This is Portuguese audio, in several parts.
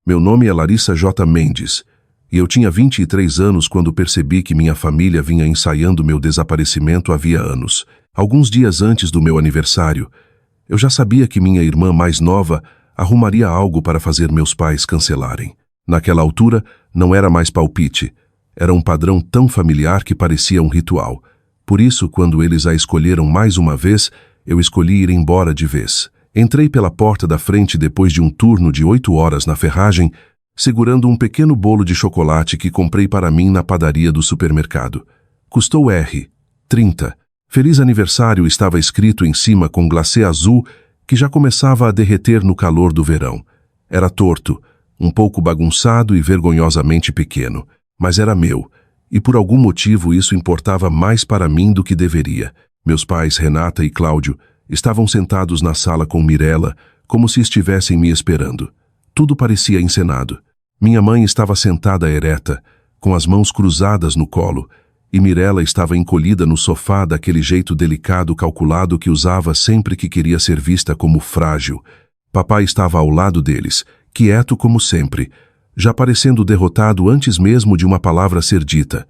Meu nome é Larissa J. Mendes, e eu tinha 23 anos quando percebi que minha família vinha ensaiando meu desaparecimento havia anos. Alguns dias antes do meu aniversário, eu já sabia que minha irmã mais nova arrumaria algo para fazer meus pais cancelarem. Naquela altura, não era mais palpite. Era um padrão tão familiar que parecia um ritual. Por isso, quando eles a escolheram mais uma vez, eu escolhi ir embora de vez. Entrei pela porta da frente depois de um turno de 8 horas na ferragem, segurando um pequeno bolo de chocolate que comprei para mim na padaria do supermercado. Custou R$30. Feliz aniversário estava escrito em cima com glacê azul que já começava a derreter no calor do verão. Era torto, um pouco bagunçado e vergonhosamente pequeno, mas era meu, e por algum motivo isso importava mais para mim do que deveria. Meus pais, Renata e Cláudio, estavam sentados na sala com Mirella, como se estivessem me esperando. Tudo parecia encenado. Minha mãe estava sentada ereta, com as mãos cruzadas no colo, e Mirella estava encolhida no sofá daquele jeito delicado calculado que usava sempre que queria ser vista como frágil. Papai estava ao lado deles, quieto como sempre, já parecendo derrotado antes mesmo de uma palavra ser dita.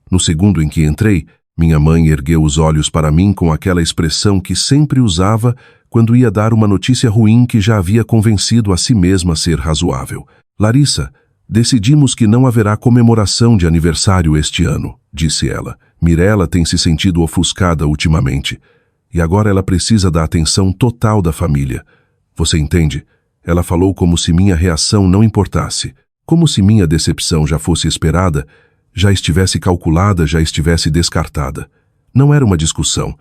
No segundo em que entrei, minha mãe ergueu os olhos para mim com aquela expressão que sempre usava quando ia dar uma notícia ruim que já havia convencido a si mesma ser razoável. Larissa, decidimos que não haverá comemoração de aniversário este ano, disse ela. Mirella tem se sentido ofuscada ultimamente, e agora ela precisa da atenção total da família. Você entende? Ela falou como se minha reação não importasse, como se minha decepção já fosse esperada, já estivesse calculada, já estivesse descartada. Não era uma discussão,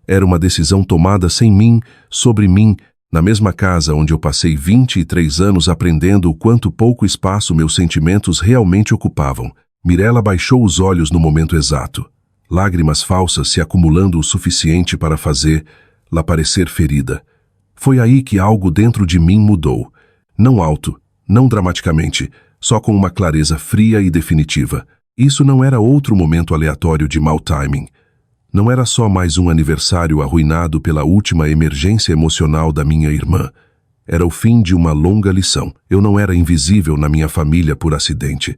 era uma decisão tomada sem mim, sobre mim, na mesma casa onde eu passei 23 anos aprendendo o quanto pouco espaço meus sentimentos realmente ocupavam. Mirella baixou os olhos no momento exato, lágrimas falsas se acumulando o suficiente para fazê-la parecer ferida. Foi aí que algo dentro de mim mudou. Não alto, não dramaticamente, só com uma clareza fria e definitiva. Isso não era outro momento aleatório de mau timing. Não era só mais um aniversário arruinado pela última emergência emocional da minha irmã. Era o fim de uma longa lição. Eu não era invisível na minha família por acidente.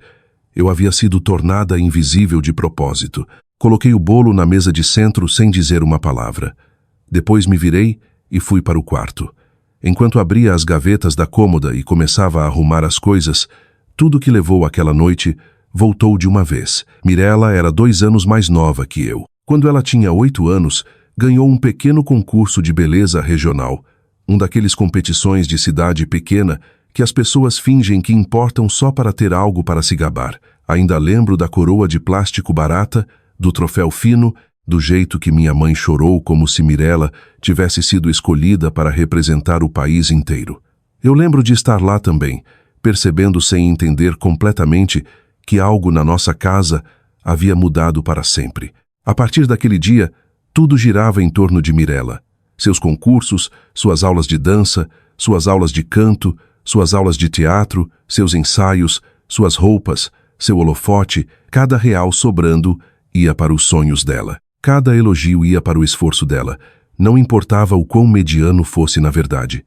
Eu havia sido tornada invisível de propósito. Coloquei o bolo na mesa de centro sem dizer uma palavra. Depois me virei e fui para o quarto. Enquanto abria as gavetas da cômoda e começava a arrumar as coisas, tudo que levou aquela noite voltou de uma vez. Mirella era 2 anos mais nova que eu. Quando ela tinha 8 anos, ganhou um pequeno concurso de beleza regional, um daqueles competições de cidade pequena que as pessoas fingem que importam só para ter algo para se gabar. Ainda lembro da coroa de plástico barata, do troféu fino, do jeito que minha mãe chorou como se Mirella tivesse sido escolhida para representar o país inteiro. Eu lembro de estar lá também, percebendo sem entender completamente que algo na nossa casa havia mudado para sempre. A partir daquele dia, tudo girava em torno de Mirella. Seus concursos, suas aulas de dança, suas aulas de canto, suas aulas de teatro, seus ensaios, suas roupas, seu holofote, cada real sobrando ia para os sonhos dela. Cada elogio ia para o esforço dela, não importava o quão mediano fosse na verdade.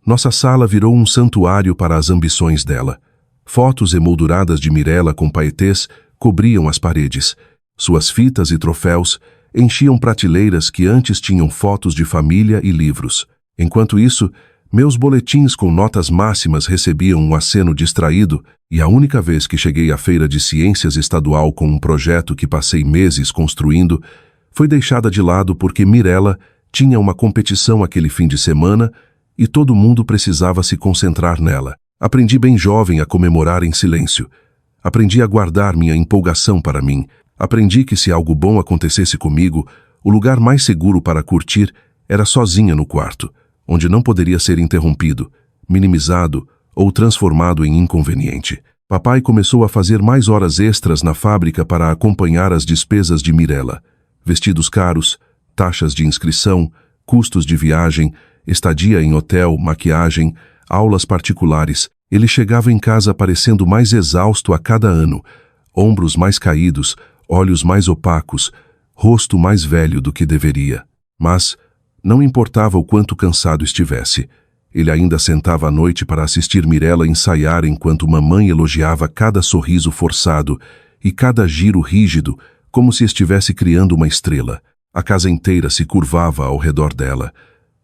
Nossa sala virou um santuário para as ambições dela. Fotos emolduradas de Mirella com paetês cobriam as paredes. Suas fitas e troféus enchiam prateleiras que antes tinham fotos de família e livros. Enquanto isso, meus boletins com notas máximas recebiam um aceno distraído, e a única vez que cheguei à feira de ciências estadual com um projeto que passei meses construindo, foi deixada de lado porque Mirella tinha uma competição aquele fim de semana e todo mundo precisava se concentrar nela. Aprendi bem jovem a comemorar em silêncio. Aprendi a guardar minha empolgação para mim. Aprendi que se algo bom acontecesse comigo, o lugar mais seguro para curtir era sozinha no quarto, onde não poderia ser interrompido, minimizado ou transformado em inconveniente. Papai começou a fazer mais horas extras na fábrica para acompanhar as despesas de Mirella. Vestidos caros, taxas de inscrição, custos de viagem, estadia em hotel, maquiagem, aulas particulares. Ele chegava em casa parecendo mais exausto a cada ano, ombros mais caídos, olhos mais opacos, rosto mais velho do que deveria. Mas não importava o quanto cansado estivesse, Ele ainda sentava à noite para assistir Mirella ensaiar enquanto mamãe elogiava cada sorriso forçado e cada giro rígido, como se estivesse criando uma estrela. A casa inteira se curvava ao redor dela.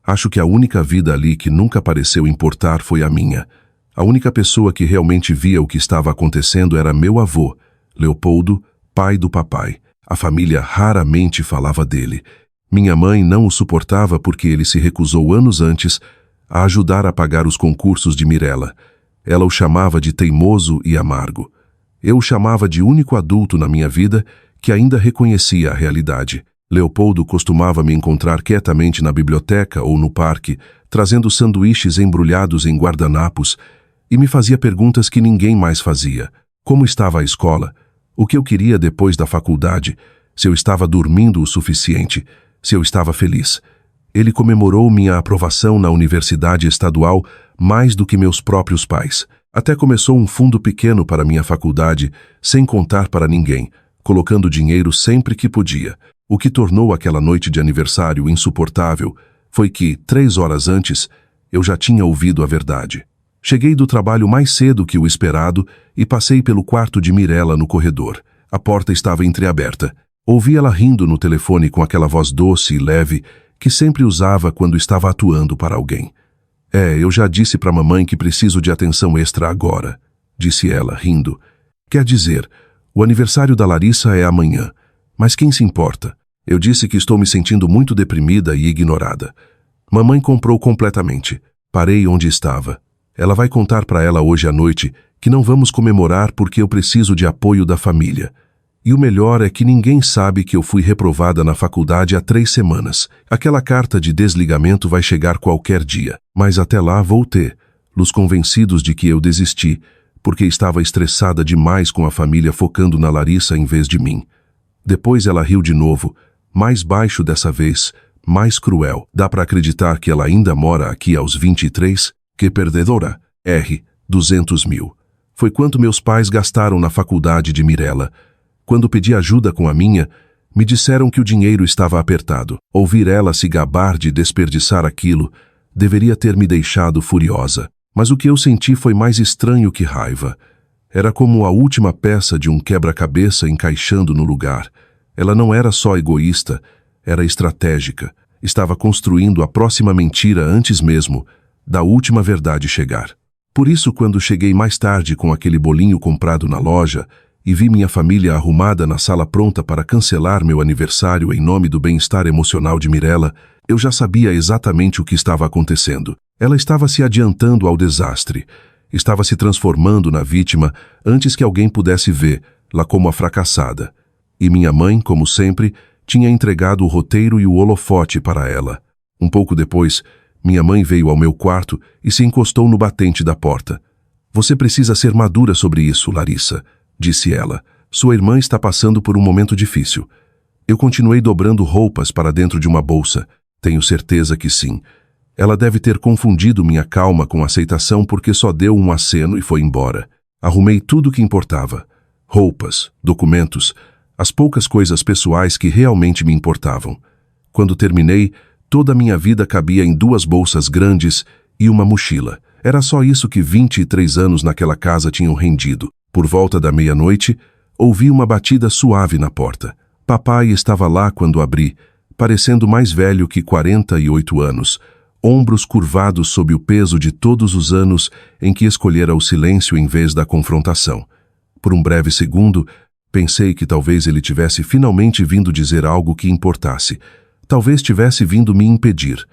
Acho que a única vida ali que nunca pareceu importar foi a minha. A única pessoa que realmente via o que estava acontecendo era meu avô, Leopoldo, pai do papai. A família raramente falava dele. Minha mãe não o suportava porque ele se recusou anos antes a ajudar a pagar os concursos de Mirella. Ela o chamava de teimoso e amargo. Eu o chamava de único adulto na minha vida que ainda reconhecia a realidade. Leopoldo costumava me encontrar quietamente na biblioteca ou no parque, trazendo sanduíches embrulhados em guardanapos, e me fazia perguntas que ninguém mais fazia. Como estava a escola? O que eu queria depois da faculdade? Se eu estava dormindo o suficiente? Se eu estava feliz? Ele comemorou minha aprovação na universidade estadual mais do que meus próprios pais. Até começou um fundo pequeno para minha faculdade, sem contar para ninguém, colocando dinheiro sempre que podia. O que tornou aquela noite de aniversário insuportável foi que, 3 horas antes, eu já tinha ouvido a verdade. Cheguei do trabalho mais cedo que o esperado e passei pelo quarto de Mirella no corredor. A porta estava entreaberta. Ouvi ela rindo no telefone com aquela voz doce e leve que sempre usava quando estava atuando para alguém. Eu já disse para mamãe que preciso de atenção extra agora, disse ela, rindo. Quer dizer, o aniversário da Larissa é amanhã. Mas quem se importa? Eu disse que estou me sentindo muito deprimida e ignorada. Mamãe comprou completamente. Parei onde estava. Ela vai contar para ela hoje à noite que não vamos comemorar porque eu preciso de apoio da família. E o melhor é que ninguém sabe que eu fui reprovada na faculdade há 3 semanas. Aquela carta de desligamento vai chegar qualquer dia. Mas até lá vou ter-los convencidos de que eu desisti, porque estava estressada demais com a família focando na Larissa em vez de mim. Depois ela riu de novo, mais baixo dessa vez, mais cruel. Dá para acreditar que ela ainda mora aqui aos 23? Que perdedora. 200 mil. Foi quanto meus pais gastaram na faculdade de Mirella. Quando pedi ajuda com a minha, me disseram que o dinheiro estava apertado. Ouvir ela se gabar de desperdiçar aquilo deveria ter me deixado furiosa. Mas o que eu senti foi mais estranho que raiva. Era como a última peça de um quebra-cabeça encaixando no lugar. Ela não era só egoísta, era estratégica. Estava construindo a próxima mentira antes mesmo da última verdade chegar. Por isso, quando cheguei mais tarde com aquele bolinho comprado na loja e vi minha família arrumada na sala pronta para cancelar meu aniversário em nome do bem-estar emocional de Mirella, eu já sabia exatamente o que estava acontecendo. Ela estava se adiantando ao desastre. Estava se transformando na vítima antes que alguém pudesse vê-la como a fracassada. E minha mãe, como sempre, tinha entregado o roteiro e o holofote para ela. Um pouco depois, minha mãe veio ao meu quarto e se encostou no batente da porta. Você precisa ser madura sobre isso, Larissa, disse ela. Sua irmã está passando por um momento difícil. Eu continuei dobrando roupas para dentro de uma bolsa. Tenho certeza que sim. Ela deve ter confundido minha calma com aceitação porque só deu um aceno e foi embora. Arrumei tudo o que importava. Roupas, documentos, as poucas coisas pessoais que realmente me importavam. Quando terminei, toda a minha vida cabia em 2 bolsas grandes e uma mochila. Era só isso que 23 anos naquela casa tinham rendido. Por volta da meia-noite, ouvi uma batida suave na porta. Papai estava lá quando abri, parecendo mais velho que 48 anos, ombros curvados sob o peso de todos os anos em que escolhera o silêncio em vez da confrontação. Por um breve segundo, pensei que talvez ele tivesse finalmente vindo dizer algo que importasse. Talvez tivesse vindo me impedir.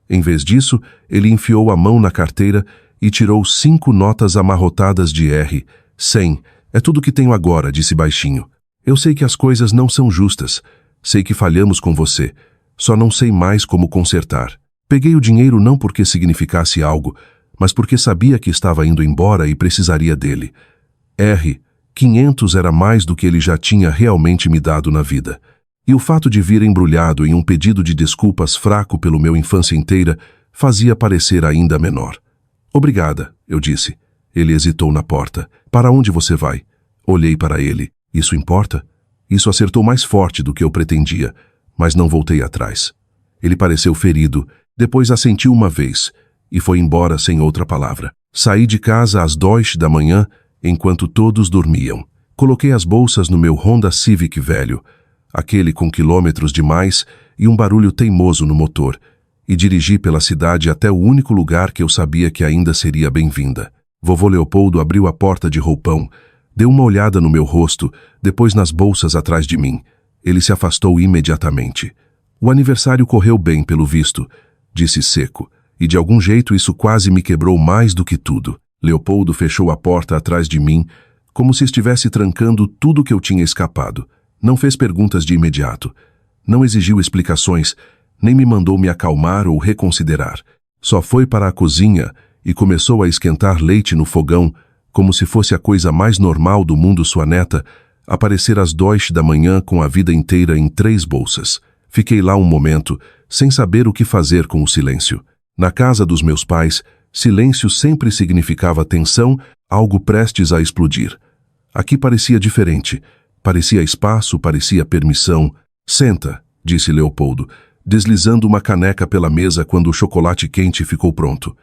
Em vez disso, ele enfiou a mão na carteira e tirou 5 notas amarrotadas de R. 100. É tudo que tenho agora, disse baixinho. Eu sei que as coisas não são justas. Sei que falhamos com você. Só não sei mais como consertar. Peguei o dinheiro não porque significasse algo, mas porque sabia que estava indo embora e precisaria dele. 500 era mais do que ele já tinha realmente me dado na vida. E o fato de vir embrulhado em um pedido de desculpas fraco pelo meu infância inteira fazia parecer ainda menor. Obrigada, eu disse. Ele hesitou na porta. Para onde você vai? Olhei para ele. Isso importa? Isso acertou mais forte do que eu pretendia, mas não voltei atrás. Ele pareceu ferido, depois assentiu uma vez, e foi embora sem outra palavra. Saí de casa às 2 da manhã, enquanto todos dormiam. Coloquei as bolsas no meu Honda Civic velho, aquele com quilômetros demais e um barulho teimoso no motor, e dirigi pela cidade até o único lugar que eu sabia que ainda seria bem-vinda. Vovô Leopoldo abriu a porta de roupão, deu uma olhada no meu rosto, depois nas bolsas atrás de mim. Ele se afastou imediatamente. O aniversário correu bem, pelo visto, disse seco, e de algum jeito isso quase me quebrou mais do que tudo. Leopoldo fechou a porta atrás de mim, como se estivesse trancando tudo que eu tinha escapado. Não fez perguntas de imediato. Não exigiu explicações, nem me mandou me acalmar ou reconsiderar. Só foi para a cozinha e começou a esquentar leite no fogão, como se fosse a coisa mais normal do mundo. Sua neta aparecer às 2 da manhã com a vida inteira em 3 bolsas. Fiquei lá um momento, sem saber o que fazer com o silêncio. Na casa dos meus pais, silêncio sempre significava tensão, algo prestes a explodir. Aqui parecia diferente. Parecia espaço, parecia permissão. Senta, disse Leopoldo, deslizando uma caneca pela mesa quando o chocolate quente ficou pronto.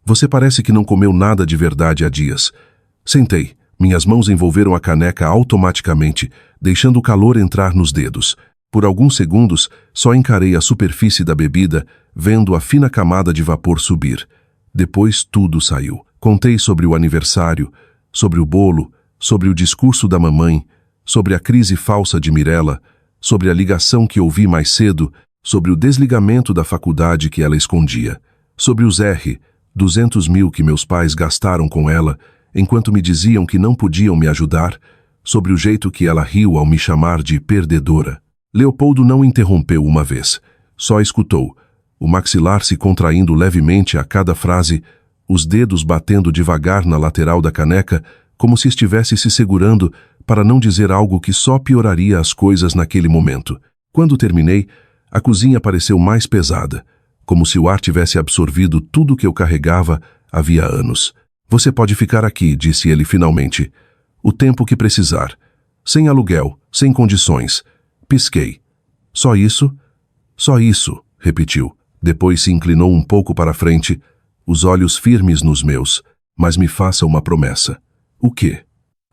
Você parece que não comeu nada de verdade há dias. Sentei. Minhas mãos envolveram a caneca automaticamente, deixando o calor entrar nos dedos. Por alguns segundos, só encarei a superfície da bebida, vendo a fina camada de vapor subir. Depois tudo saiu. Contei sobre o aniversário, sobre o bolo, sobre o discurso da mamãe, sobre a crise falsa de Mirella, sobre a ligação que ouvi mais cedo, sobre o desligamento da faculdade que ela escondia, sobre os 200 mil que meus pais gastaram com ela, enquanto me diziam que não podiam me ajudar, sobre o jeito que ela riu ao me chamar de perdedora. Leopoldo não interrompeu uma vez, só escutou, o maxilar se contraindo levemente a cada frase, os dedos batendo devagar na lateral da caneca, como se estivesse se segurando para não dizer algo que só pioraria as coisas naquele momento. Quando terminei, a cozinha pareceu mais pesada, como se o ar tivesse absorvido tudo que eu carregava havia anos. Você pode ficar aqui, disse ele finalmente. O tempo que precisar. Sem aluguel, sem condições. Pisquei. Só isso? Só isso, repetiu. Depois se inclinou um pouco para a frente, os olhos firmes nos meus. Mas me faça uma promessa. O quê?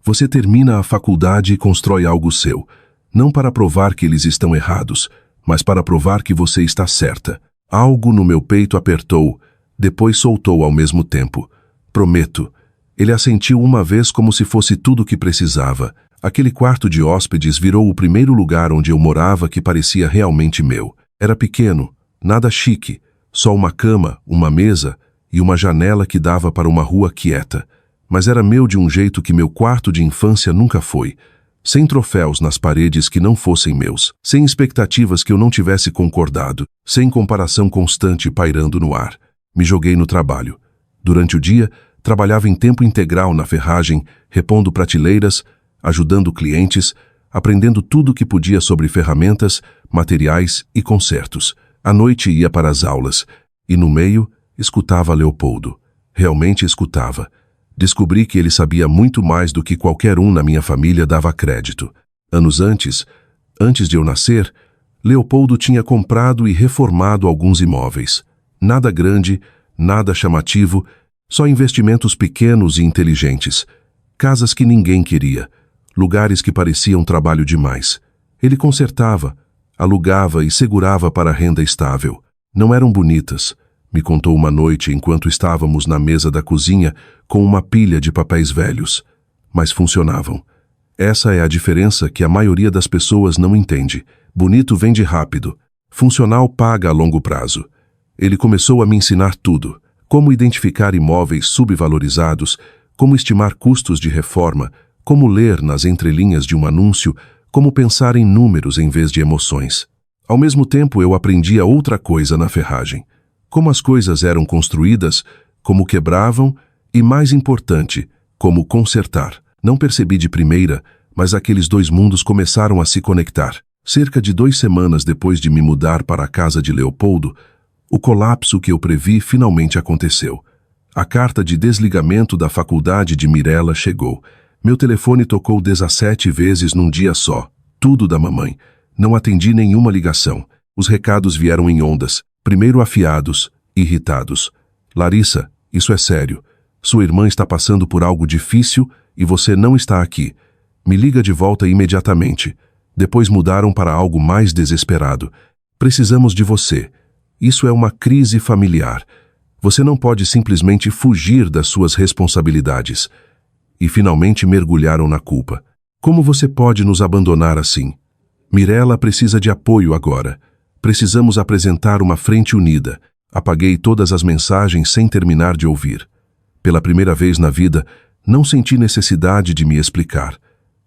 Você termina a faculdade e constrói algo seu. Não para provar que eles estão errados, mas para provar que você está certa. Algo no meu peito apertou, depois soltou ao mesmo tempo. Prometo. Ele assentiu uma vez como se fosse tudo o que precisava. Aquele quarto de hóspedes virou o primeiro lugar onde eu morava que parecia realmente meu. Era pequeno, nada chique, só uma cama, uma mesa e uma janela que dava para uma rua quieta. Mas era meu de um jeito que meu quarto de infância nunca foi. Sem troféus nas paredes que não fossem meus, sem expectativas que eu não tivesse concordado, sem comparação constante pairando no ar. Me joguei no trabalho. Durante o dia, trabalhava em tempo integral na ferragem, repondo prateleiras, ajudando clientes, aprendendo tudo o que podia sobre ferramentas, materiais e consertos. À noite ia para as aulas, e no meio, escutava Leopoldo. Realmente escutava. Descobri que ele sabia muito mais do que qualquer um na minha família dava crédito. Anos antes de eu nascer, Leopoldo tinha comprado e reformado alguns imóveis. Nada grande, nada chamativo, só investimentos pequenos e inteligentes. Casas que ninguém queria, lugares que pareciam trabalho demais. Ele consertava, alugava e segurava para renda estável. Não eram bonitas, me contou uma noite enquanto estávamos na mesa da cozinha com uma pilha de papéis velhos, mas funcionavam. Essa é a diferença que a maioria das pessoas não entende. Bonito vende rápido, funcional paga a longo prazo. Ele começou a me ensinar tudo, como identificar imóveis subvalorizados, como estimar custos de reforma, como ler nas entrelinhas de um anúncio, como pensar em números em vez de emoções. Ao mesmo tempo eu aprendia outra coisa na ferragem. Como as coisas eram construídas, como quebravam e, mais importante, como consertar. Não percebi de primeira, mas aqueles dois mundos começaram a se conectar. Cerca de 2 semanas depois de me mudar para a casa de Leopoldo, o colapso que eu previ finalmente aconteceu. A carta de desligamento da faculdade de Mirella chegou. Meu telefone tocou 17 vezes num dia só. Tudo da mamãe. Não atendi nenhuma ligação. Os recados vieram em ondas. Primeiro afiados, irritados. Larissa, isso é sério. Sua irmã está passando por algo difícil e você não está aqui. Me liga de volta imediatamente. Depois mudaram para algo mais desesperado. Precisamos de você. Isso é uma crise familiar. Você não pode simplesmente fugir das suas responsabilidades. E finalmente mergulharam na culpa. Como você pode nos abandonar assim? Mirella precisa de apoio agora. Precisamos apresentar uma frente unida. Apaguei todas as mensagens sem terminar de ouvir. Pela primeira vez na vida, não senti necessidade de me explicar.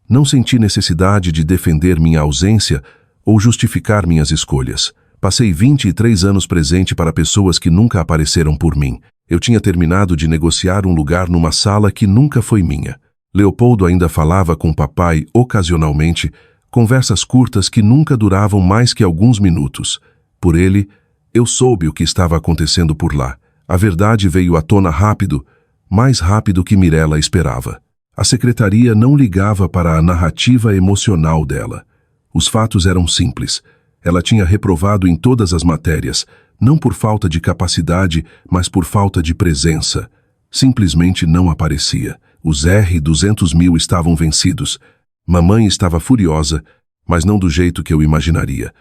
Não senti necessidade de defender minha ausência ou justificar minhas escolhas. Passei 23 anos presente para pessoas que nunca apareceram por mim. Eu tinha terminado de negociar um lugar numa sala que nunca foi minha. Leopoldo ainda falava com papai ocasionalmente, conversas curtas que nunca duravam mais que alguns minutos. Por ele, eu soube o que estava acontecendo por lá. A verdade veio à tona rápido, mais rápido que Mirella esperava. A secretaria não ligava para a narrativa emocional dela. Os fatos eram simples. Ela tinha reprovado em todas as matérias, não por falta de capacidade, mas por falta de presença. Simplesmente não aparecia. Os R$200.000 estavam vencidos. Mamãe estava furiosa, mas não do jeito que eu imaginaria.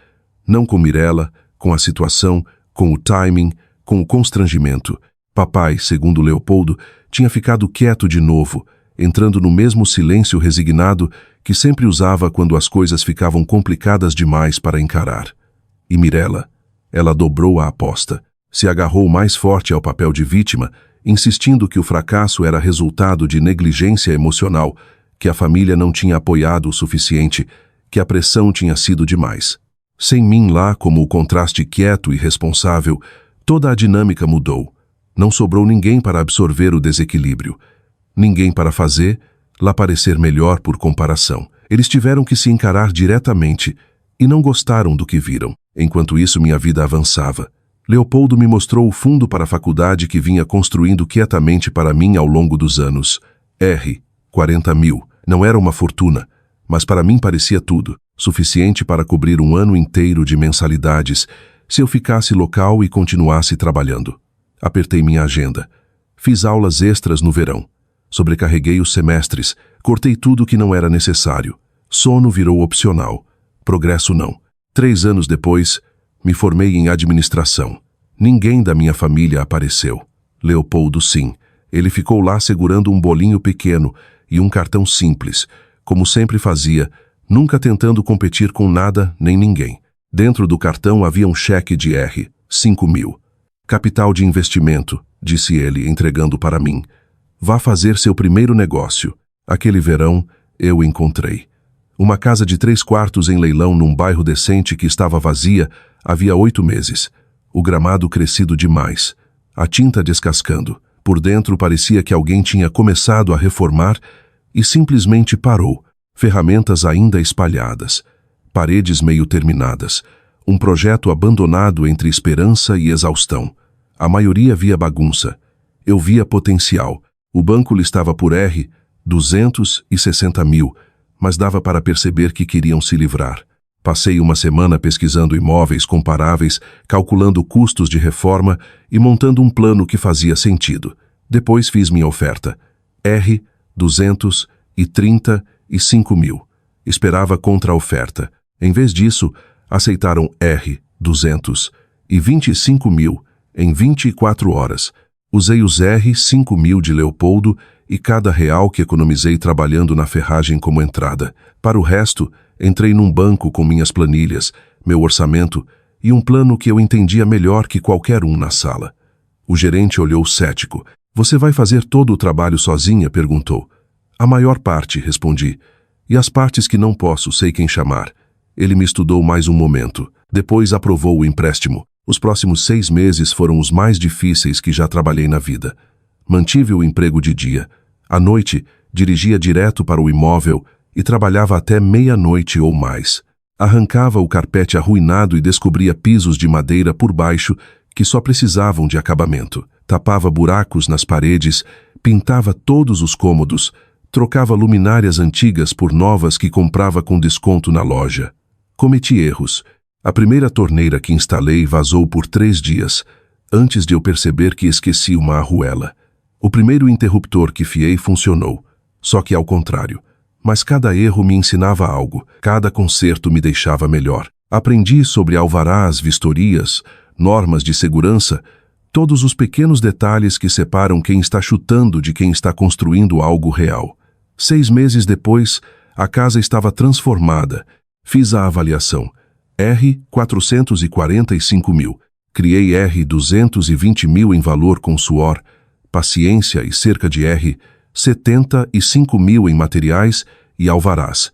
Não com Mirella, com a situação, com o timing, com o constrangimento. Papai, segundo Leopoldo, tinha ficado quieto de novo, entrando no mesmo silêncio resignado que sempre usava quando as coisas ficavam complicadas demais para encarar. E Mirella, ela dobrou a aposta. Se agarrou mais forte ao papel de vítima, insistindo que o fracasso era resultado de negligência emocional, que a família não tinha apoiado o suficiente, que a pressão tinha sido demais. Sem mim lá como o contraste quieto e responsável, toda a dinâmica mudou. Não sobrou ninguém para absorver o desequilíbrio. Ninguém para fazer lá parecer melhor por comparação. Eles tiveram que se encarar diretamente e não gostaram do que viram. Enquanto isso, minha vida avançava. Leopoldo me mostrou o fundo para a faculdade que vinha construindo quietamente para mim ao longo dos anos. 40.000. Não era uma fortuna, mas para mim parecia tudo. Suficiente para cobrir um ano inteiro de mensalidades, se eu ficasse local e continuasse trabalhando. Apertei minha agenda. Fiz aulas extras no verão. Sobrecarreguei os semestres, cortei tudo que não era necessário. Sono virou opcional. Progresso não. 3 anos depois, me formei em administração. Ninguém da minha família apareceu. Leopoldo, sim. Ele ficou lá segurando um bolinho pequeno e um cartão simples, como sempre fazia, nunca tentando competir com nada nem ninguém. Dentro do cartão havia um cheque de R$5.000. Capital de investimento, disse ele, entregando para mim. Vá fazer seu primeiro negócio. Aquele verão, eu encontrei. Uma casa de 3 quartos em leilão num bairro decente que estava vazia havia 8 meses. O gramado crescido demais. A tinta descascando. Por dentro parecia que alguém tinha começado a reformar e simplesmente parou. Ferramentas ainda espalhadas. Paredes meio terminadas. Um projeto abandonado entre esperança e exaustão. A maioria via bagunça. Eu via potencial. O banco listava por R$260.000, mas dava para perceber que queriam se livrar. Passei uma semana pesquisando imóveis comparáveis, calculando custos de reforma e montando um plano que fazia sentido. Depois fiz minha oferta. R$235.000. Esperava contra-oferta. Em vez disso, aceitaram R$225.000 em 24 horas. Usei os R$5.000 de Leopoldo e cada real que economizei trabalhando na ferragem como entrada. Para o resto, entrei num banco com minhas planilhas, meu orçamento e um plano que eu entendia melhor que qualquer um na sala. O gerente olhou cético. Você vai fazer todo o trabalho sozinha? Perguntou. A maior parte, respondi. E as partes que não posso, sei quem chamar. Ele me estudou mais um momento. Depois aprovou o empréstimo. Os próximos 6 meses foram os mais difíceis que já trabalhei na vida. Mantive o emprego de dia. À noite, dirigia direto para o imóvel e trabalhava até meia-noite ou mais. Arrancava o carpete arruinado e descobria pisos de madeira por baixo que só precisavam de acabamento. Tapava buracos nas paredes, pintava todos os cômodos, trocava luminárias antigas por novas que comprava com desconto na loja. Cometi erros. A primeira torneira que instalei vazou por 3 dias. antes de eu perceber que esqueci uma arruela. O primeiro interruptor que fiei funcionou, só que ao contrário. Mas cada erro me ensinava algo, cada conserto me deixava melhor. Aprendi sobre alvarás, vistorias, normas de segurança, todos os pequenos detalhes que separam quem está chutando de quem está construindo algo real. 6 meses depois, a casa estava transformada. Fiz a avaliação. R$ 445 mil. Criei R$ 220 mil em valor com suor, paciência e cerca de R$ 75 mil em materiais e alvarás.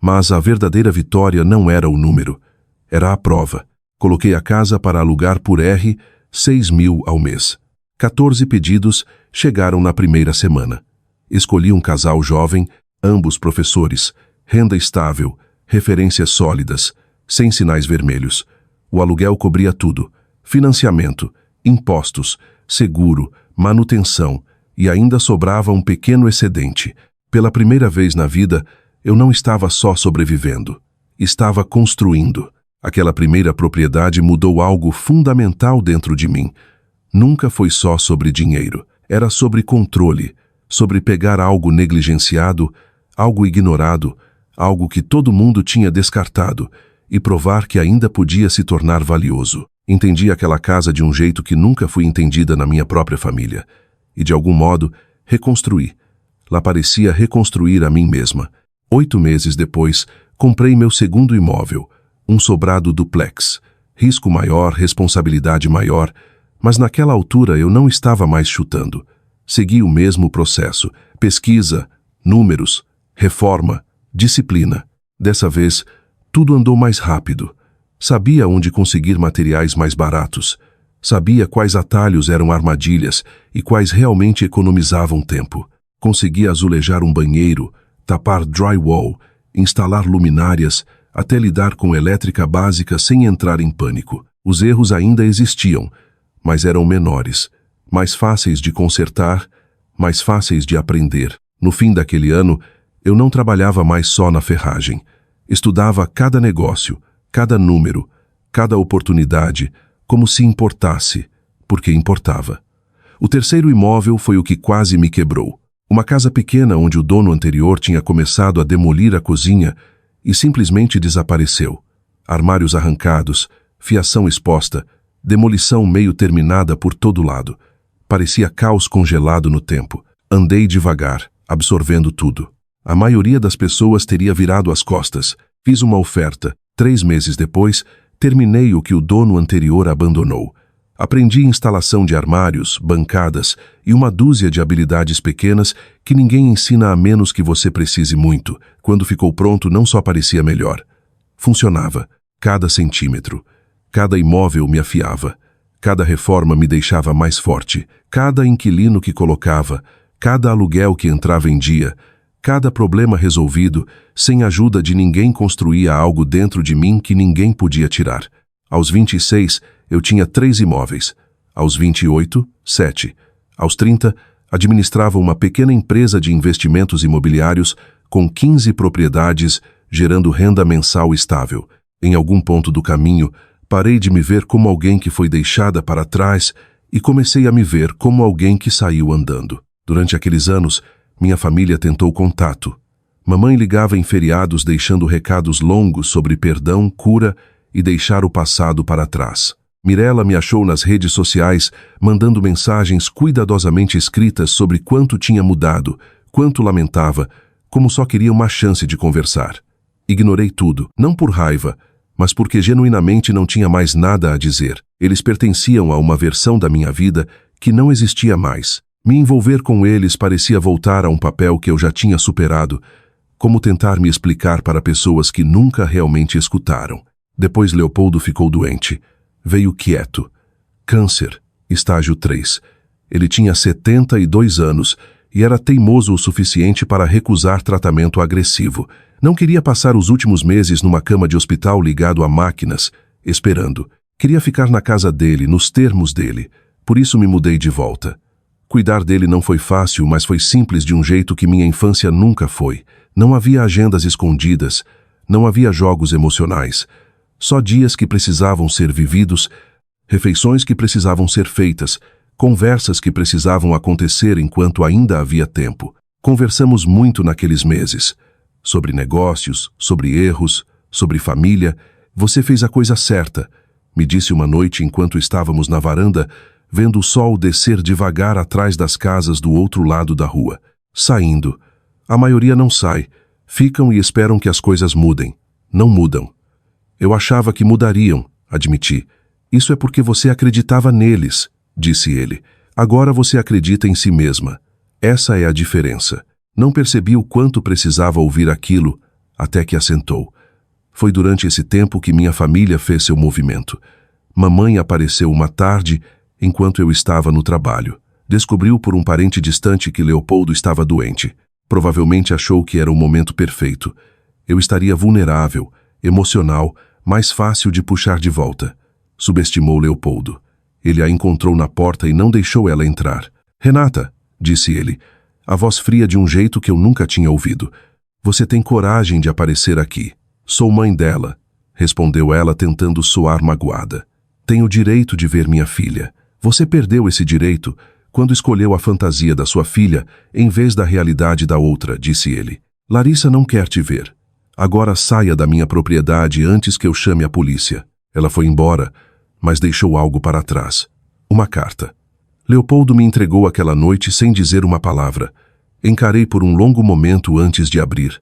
Mas a verdadeira vitória não era o número, era a prova. Coloquei a casa para alugar por R$ 6 mil ao mês. 14 pedidos chegaram na primeira semana. Escolhi um casal jovem, ambos professores, renda estável, referências sólidas, sem sinais vermelhos. O aluguel cobria tudo: financiamento, impostos, seguro, manutenção, e ainda sobrava um pequeno excedente. Pela primeira vez na vida, eu não estava só sobrevivendo. Estava construindo. Aquela primeira propriedade mudou algo fundamental dentro de mim. Nunca foi só sobre dinheiro. Era sobre controle, sobre pegar algo negligenciado, algo ignorado, algo que todo mundo tinha descartado, e provar que ainda podia se tornar valioso. Entendi aquela casa de um jeito que nunca fui entendida na minha própria família. E de algum modo, reconstruí. Lá parecia reconstruir a mim mesma. 8 meses depois, comprei meu segundo imóvel, um sobrado duplex. Risco maior, responsabilidade maior, mas naquela altura eu não estava mais chutando. Segui o mesmo processo: pesquisa, números, reforma, disciplina. Dessa vez, tudo andou mais rápido. Sabia onde conseguir materiais mais baratos. Sabia quais atalhos eram armadilhas e quais realmente economizavam tempo. Consegui azulejar um banheiro, tapar drywall, instalar luminárias, até lidar com elétrica básica sem entrar em pânico. Os erros ainda existiam, mas eram menores, mais fáceis de consertar, mais fáceis de aprender. No fim daquele ano, eu não trabalhava mais só na ferragem. Estudava cada negócio, cada número, cada oportunidade, como se importasse, porque importava. O terceiro imóvel foi o que quase me quebrou. Uma casa pequena onde o dono anterior tinha começado a demolir a cozinha e simplesmente desapareceu. Armários arrancados, fiação exposta, demolição meio terminada por todo lado. Parecia caos congelado no tempo. Andei devagar, absorvendo tudo. A maioria das pessoas teria virado as costas. Fiz uma oferta. 3 meses depois, terminei o que o dono anterior abandonou. Aprendi instalação de armários, bancadas e uma dúzia de habilidades pequenas que ninguém ensina a menos que você precise muito. Quando ficou pronto, não só parecia melhor. Funcionava. Cada centímetro. Cada imóvel me afiava. Cada reforma me deixava mais forte. Cada inquilino que colocava, cada aluguel que entrava em dia, cada problema resolvido, sem ajuda de ninguém construía algo dentro de mim que ninguém podia tirar. Aos 26, eu tinha 3 imóveis. Aos 28, 7. Aos 30, administrava uma pequena empresa de investimentos imobiliários com 15 propriedades, gerando renda mensal estável. Em algum ponto do caminho, parei de me ver como alguém que foi deixada para trás e comecei a me ver como alguém que saiu andando. Durante aqueles anos, minha família tentou contato. Mamãe ligava em feriados deixando recados longos sobre perdão, cura e deixar o passado para trás. Mirella me achou nas redes sociais, mandando mensagens cuidadosamente escritas sobre quanto tinha mudado, quanto lamentava, como só queria uma chance de conversar. Ignorei tudo, não por raiva, mas porque genuinamente não tinha mais nada a dizer. Eles pertenciam a uma versão da minha vida que não existia mais. Me envolver com eles parecia voltar a um papel que eu já tinha superado, como tentar me explicar para pessoas que nunca realmente escutaram. Depois Leopoldo ficou doente. Veio quieto. Câncer, estágio 3. Ele tinha 72 anos e era teimoso o suficiente para recusar tratamento agressivo. Não queria passar os últimos meses numa cama de hospital ligado a máquinas, esperando. Queria ficar na casa dele, nos termos dele. Por isso me mudei de volta. Cuidar dele não foi fácil, mas foi simples de um jeito que minha infância nunca foi. Não havia agendas escondidas, não havia jogos emocionais. Só dias que precisavam ser vividos, refeições que precisavam ser feitas, conversas que precisavam acontecer enquanto ainda havia tempo. Conversamos muito naqueles meses. Sobre negócios, sobre erros, sobre família. Você fez a coisa certa, me disse uma noite enquanto estávamos na varanda, vendo o sol descer devagar atrás das casas do outro lado da rua. Saindo. A maioria não sai. Ficam e esperam que as coisas mudem. Não mudam. Eu achava que mudariam, admiti. Isso é porque você acreditava neles, disse ele. Agora você acredita em si mesma. Essa é a diferença. Não percebi o quanto precisava ouvir aquilo, até que assentou. Foi durante esse tempo que minha família fez seu movimento. Mamãe apareceu uma tarde, enquanto eu estava no trabalho. Descobriu por um parente distante que Leopoldo estava doente. Provavelmente achou que era o momento perfeito. Eu estaria vulnerável, emocional, mais fácil de puxar de volta. Subestimou Leopoldo. Ele a encontrou na porta e não deixou ela entrar. Renata, disse ele, a voz fria de um jeito que eu nunca tinha ouvido. Você tem coragem de aparecer aqui. Sou mãe dela, respondeu ela tentando soar magoada. Tenho o direito de ver minha filha. Você perdeu esse direito quando escolheu a fantasia da sua filha em vez da realidade da outra, disse ele. Larissa não quer te ver. Agora saia da minha propriedade antes que eu chame a polícia. Ela foi embora, mas deixou algo para trás. Uma carta. Leopoldo me entregou aquela noite sem dizer uma palavra. Encarei por um longo momento antes de abrir.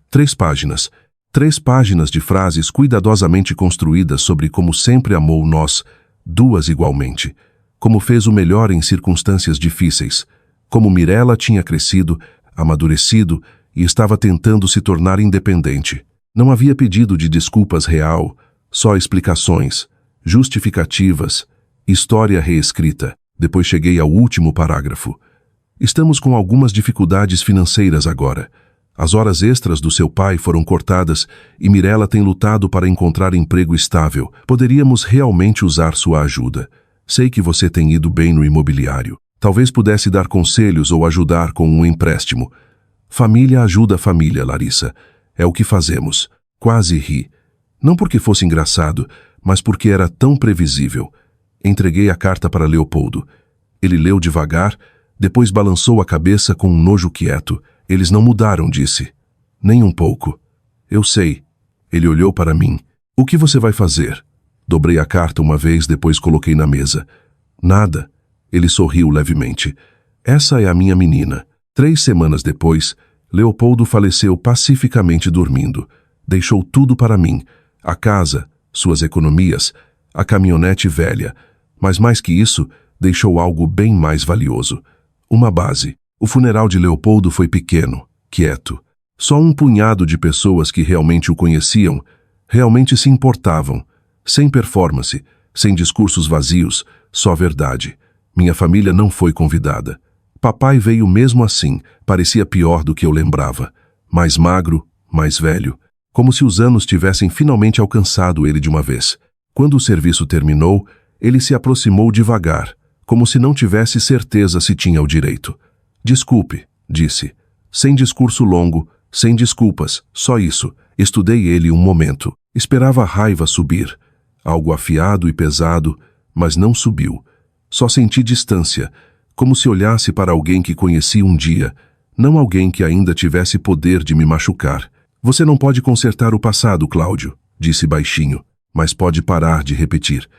3 páginas. 3 páginas de frases cuidadosamente construídas sobre como sempre amou nós, 2 igualmente. Como fez o melhor em circunstâncias difíceis. Como Mirella tinha crescido, amadurecido e estava tentando se tornar independente. Não havia pedido de desculpas real, só explicações, justificativas, história reescrita. Depois cheguei ao último parágrafo. Estamos com algumas dificuldades financeiras agora. As horas extras do seu pai foram cortadas e Mirella tem lutado para encontrar emprego estável. Poderíamos realmente usar sua ajuda. Sei que você tem ido bem no imobiliário. Talvez pudesse dar conselhos ou ajudar com um empréstimo. Família ajuda a família, Larissa. É o que fazemos. Quase ri. Não porque fosse engraçado, mas porque era tão previsível. Entreguei a carta para Leopoldo. Ele leu devagar, depois balançou a cabeça com um nojo quieto. Eles não mudaram, disse. Nem um pouco. Eu sei. Ele olhou para mim. O que você vai fazer? Dobrei a carta uma vez, depois coloquei na mesa. Nada. Ele sorriu levemente. Essa é a minha menina. 3 semanas depois, Leopoldo faleceu pacificamente dormindo. Deixou tudo para mim. A casa, suas economias, a caminhonete velha. Mas mais que isso, deixou algo bem mais valioso. Uma base. O funeral de Leopoldo foi pequeno, quieto. Só um punhado de pessoas que realmente o conheciam, realmente se importavam. Sem performance, sem discursos vazios, só verdade. Minha família não foi convidada. Papai veio mesmo assim, parecia pior do que eu lembrava. Mais magro, mais velho. Como se os anos tivessem finalmente alcançado ele de uma vez. Quando o serviço terminou, ele se aproximou devagar, como se não tivesse certeza se tinha o direito. Desculpe, disse. Sem discurso longo, sem desculpas, só isso. Estudei ele um momento. Esperava a raiva subir. Algo afiado e pesado, mas não subiu. Só senti distância, como se olhasse para alguém que conheci um dia, não alguém que ainda tivesse poder de me machucar. Você não pode consertar o passado, Cláudio, disse baixinho, mas pode parar de repetir.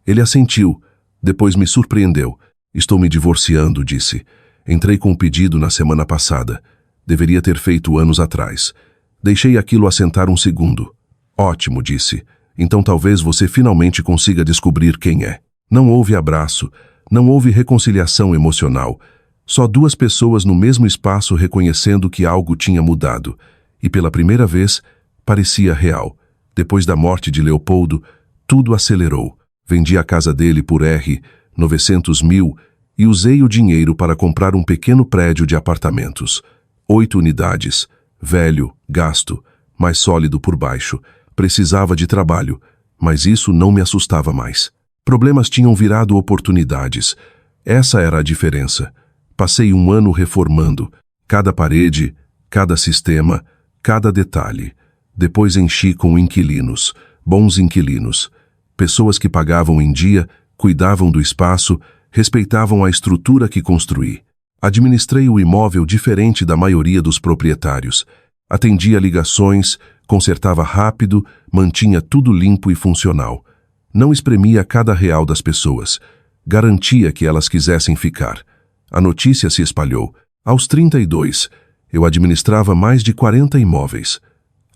Ele assentiu, depois me surpreendeu. Estou me divorciando, disse. Entrei com o pedido na semana passada. Deveria ter feito anos atrás. Deixei aquilo assentar um segundo. Ótimo, disse. Então talvez você finalmente consiga descobrir quem é. Não houve abraço, não houve reconciliação emocional. Só 2 pessoas no mesmo espaço reconhecendo que algo tinha mudado. E pela primeira vez, parecia real. Depois da morte de Leopoldo, tudo acelerou. Vendi a casa dele por R$ 900 mil e usei o dinheiro para comprar um pequeno prédio de apartamentos. 8 unidades. Velho, gasto, mas sólido por baixo. Precisava de trabalho, mas isso não me assustava mais. Problemas tinham virado oportunidades. Essa era a diferença. Passei um ano reformando. Cada parede, cada sistema, cada detalhe. Depois enchi com inquilinos, bons inquilinos. Pessoas que pagavam em dia, cuidavam do espaço, respeitavam a estrutura que construí. Administrei o imóvel diferente da maioria dos proprietários. Atendia ligações, consertava rápido, mantinha tudo limpo e funcional. Não espremia cada real das pessoas. Garantia que elas quisessem ficar. A notícia se espalhou. Aos 32, eu administrava mais de 40 imóveis.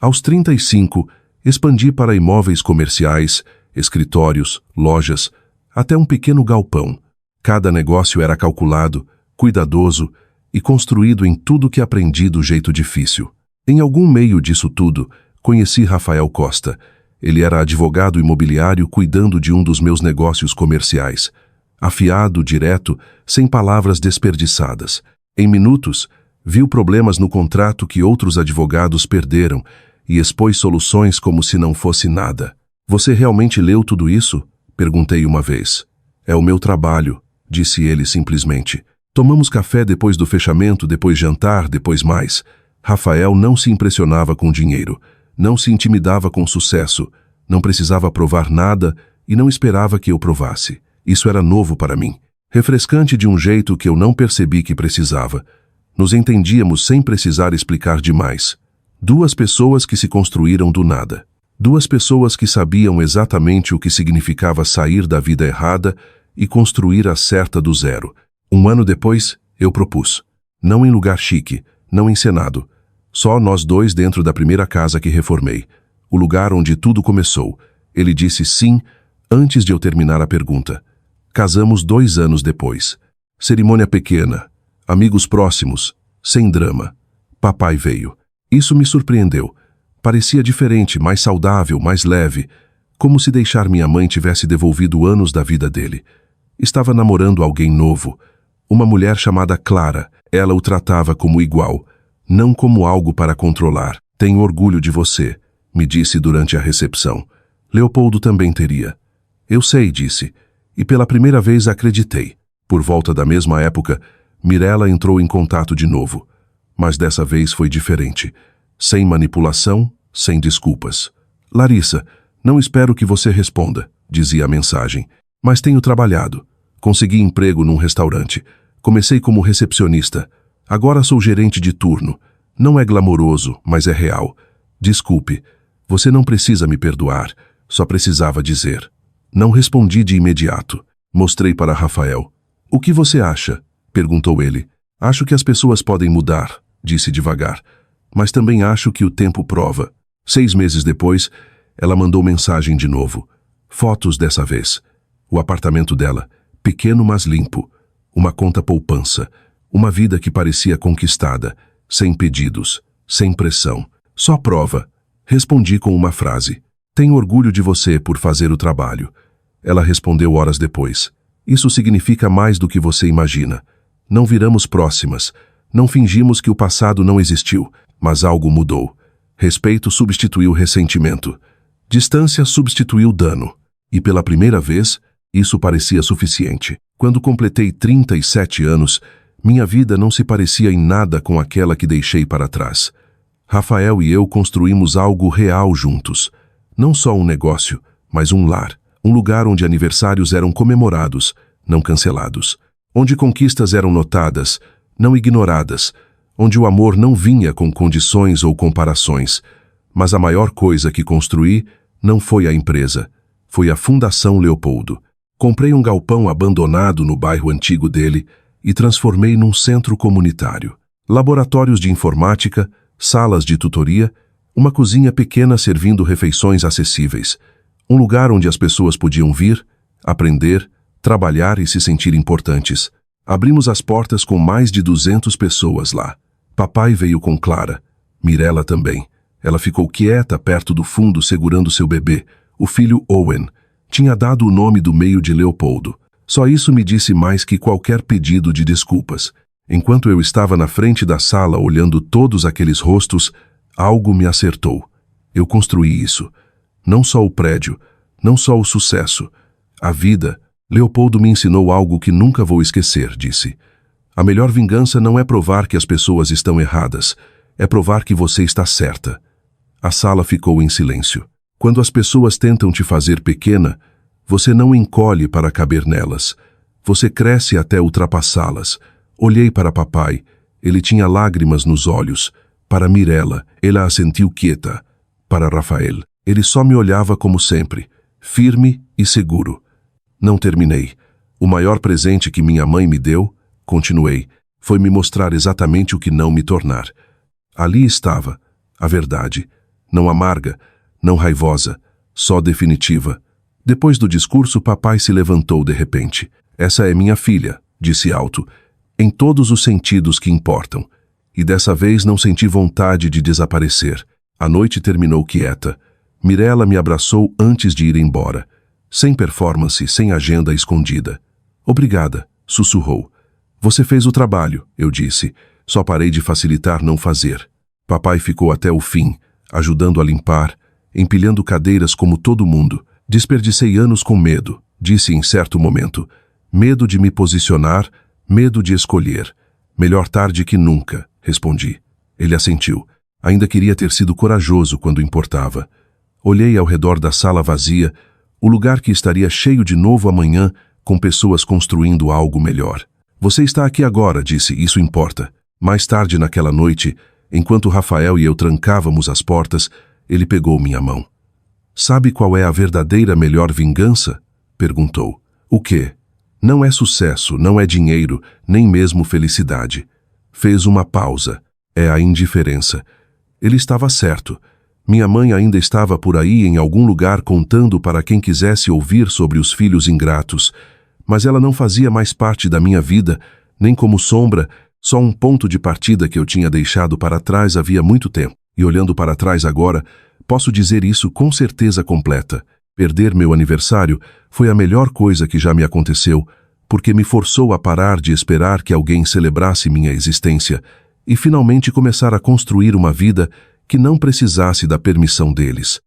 Aos 35, expandi para imóveis comerciais, escritórios, lojas, até um pequeno galpão. Cada negócio era calculado, cuidadoso e construído em tudo que aprendi do jeito difícil. Em algum meio disso tudo, conheci Rafael Costa. Ele era advogado imobiliário cuidando de um dos meus negócios comerciais. Afiado, direto, sem palavras desperdiçadas. Em minutos, viu problemas no contrato que outros advogados perderam e expôs soluções como se não fosse nada. Você realmente leu tudo isso? Perguntei uma vez. É o meu trabalho, disse ele simplesmente. Tomamos café depois do fechamento, depois jantar, depois mais. Rafael não se impressionava com dinheiro, não se intimidava com sucesso, não precisava provar nada e não esperava que eu provasse. Isso era novo para mim, refrescante de um jeito que eu não percebi que precisava. Nos entendíamos sem precisar explicar demais. Duas pessoas que se construíram do nada. Duas pessoas que sabiam exatamente o que significava sair da vida errada e construir a certa do zero. Um ano depois, eu propus. Não em lugar chique, não encenado. Só nós dois dentro da primeira casa que reformei. O lugar onde tudo começou. Ele disse sim, antes de eu terminar a pergunta. Casamos 2 anos depois. Cerimônia pequena. Amigos próximos. Sem drama. Papai veio. Isso me surpreendeu. Parecia diferente, mais saudável, mais leve. Como se deixar minha mãe tivesse devolvido anos da vida dele. Estava namorando alguém novo. Uma mulher chamada Clara. Ela o tratava como igual. Não como algo para controlar. Tenho orgulho de você, me disse durante a recepção. Leopoldo também teria. Eu sei, disse. E pela primeira vez acreditei. Por volta da mesma época, Mirella entrou em contato de novo. Mas dessa vez foi diferente. Sem manipulação, sem desculpas. Larissa, não espero que você responda, dizia a mensagem. Mas tenho trabalhado. Consegui emprego num restaurante. Comecei como recepcionista. Agora sou gerente de turno. Não é glamouroso, mas é real. Desculpe, você não precisa me perdoar. Só precisava dizer. Não respondi de imediato. Mostrei para Rafael. O que você acha? Perguntou ele. Acho que as pessoas podem mudar, disse devagar. Mas também acho que o tempo prova. 6 meses depois, ela mandou mensagem de novo. Fotos dessa vez. O apartamento dela, pequeno mas limpo. Uma conta poupança. Uma vida que parecia conquistada, sem pedidos, sem pressão. Só prova. Respondi com uma frase. Tenho orgulho de você por fazer o trabalho. Ela respondeu horas depois. Isso significa mais do que você imagina. Não viramos próximas. Não fingimos que o passado não existiu, mas algo mudou. Respeito substituiu ressentimento. Distância substituiu dano. E pela primeira vez, isso parecia suficiente. Quando completei 37 anos, minha vida não se parecia em nada com aquela que deixei para trás. Rafael e eu construímos algo real juntos. Não só um negócio, mas um lar. Um lugar onde aniversários eram comemorados, não cancelados. Onde conquistas eram notadas, não ignoradas. Onde o amor não vinha com condições ou comparações. Mas a maior coisa que construí não foi a empresa. Foi a Fundação Leopoldo. Comprei um galpão abandonado no bairro antigo dele e transformei num centro comunitário. Laboratórios de informática, salas de tutoria, uma cozinha pequena servindo refeições acessíveis. Um lugar onde as pessoas podiam vir, aprender, trabalhar e se sentir importantes. Abrimos as portas com mais de 200 pessoas lá. Papai veio com Clara. Mirella também. Ela ficou quieta perto do fundo segurando seu bebê, o filho Owen. Tinha dado o nome do meio de Leopoldo. Só isso me disse mais que qualquer pedido de desculpas. Enquanto eu estava na frente da sala olhando todos aqueles rostos, algo me acertou. Eu construí isso. Não só o prédio, não só o sucesso. A vida. Leopoldo me ensinou algo que nunca vou esquecer, disse. A melhor vingança não é provar que as pessoas estão erradas. É provar que você está certa. A sala ficou em silêncio. Quando as pessoas tentam te fazer pequena, Você não encolhe para caber nelas. Você cresce até ultrapassá-las. Olhei para papai. Ele tinha lágrimas nos olhos. Para Mirella, ela a sentiu quieta. Para Rafael, ele só me olhava como sempre, firme e seguro. Não terminei. O maior presente que minha mãe me deu, continuei, foi me mostrar exatamente o que não me tornar. Ali estava, a verdade, não amarga, não raivosa, só definitiva. Depois do discurso, papai se levantou de repente. Essa é minha filha, disse alto, em todos os sentidos que importam. E dessa vez não senti vontade de desaparecer. A noite terminou quieta. Mirella me abraçou antes de ir embora. Sem performance, sem agenda escondida. Obrigada, sussurrou. Você fez o trabalho, eu disse. Só parei de facilitar não fazer. Papai ficou até o fim, ajudando a limpar, empilhando cadeiras como todo mundo. Desperdicei anos com medo, disse em certo momento. Medo de me posicionar, medo de escolher. Melhor tarde que nunca, respondi. Ele assentiu. Ainda queria ter sido corajoso quando importava. Olhei ao redor da sala vazia, o lugar que estaria cheio de novo amanhã, com pessoas construindo algo melhor. Você está aqui agora, disse, isso importa. Mais tarde naquela noite, enquanto Rafael e eu trancávamos as portas, ele pegou minha mão. Sabe qual é a verdadeira melhor vingança? Perguntou. O quê? Não é sucesso, não é dinheiro, nem mesmo felicidade. Fez uma pausa. É a indiferença. Ele estava certo. Minha mãe ainda estava por aí em algum lugar contando para quem quisesse ouvir sobre os filhos ingratos, mas ela não fazia mais parte da minha vida, nem como sombra, só um ponto de partida que eu tinha deixado para trás havia muito tempo. E olhando para trás agora, posso dizer isso com certeza completa. Perder meu aniversário foi a melhor coisa que já me aconteceu, porque me forçou a parar de esperar que alguém celebrasse minha existência e finalmente começar a construir uma vida que não precisasse da permissão deles.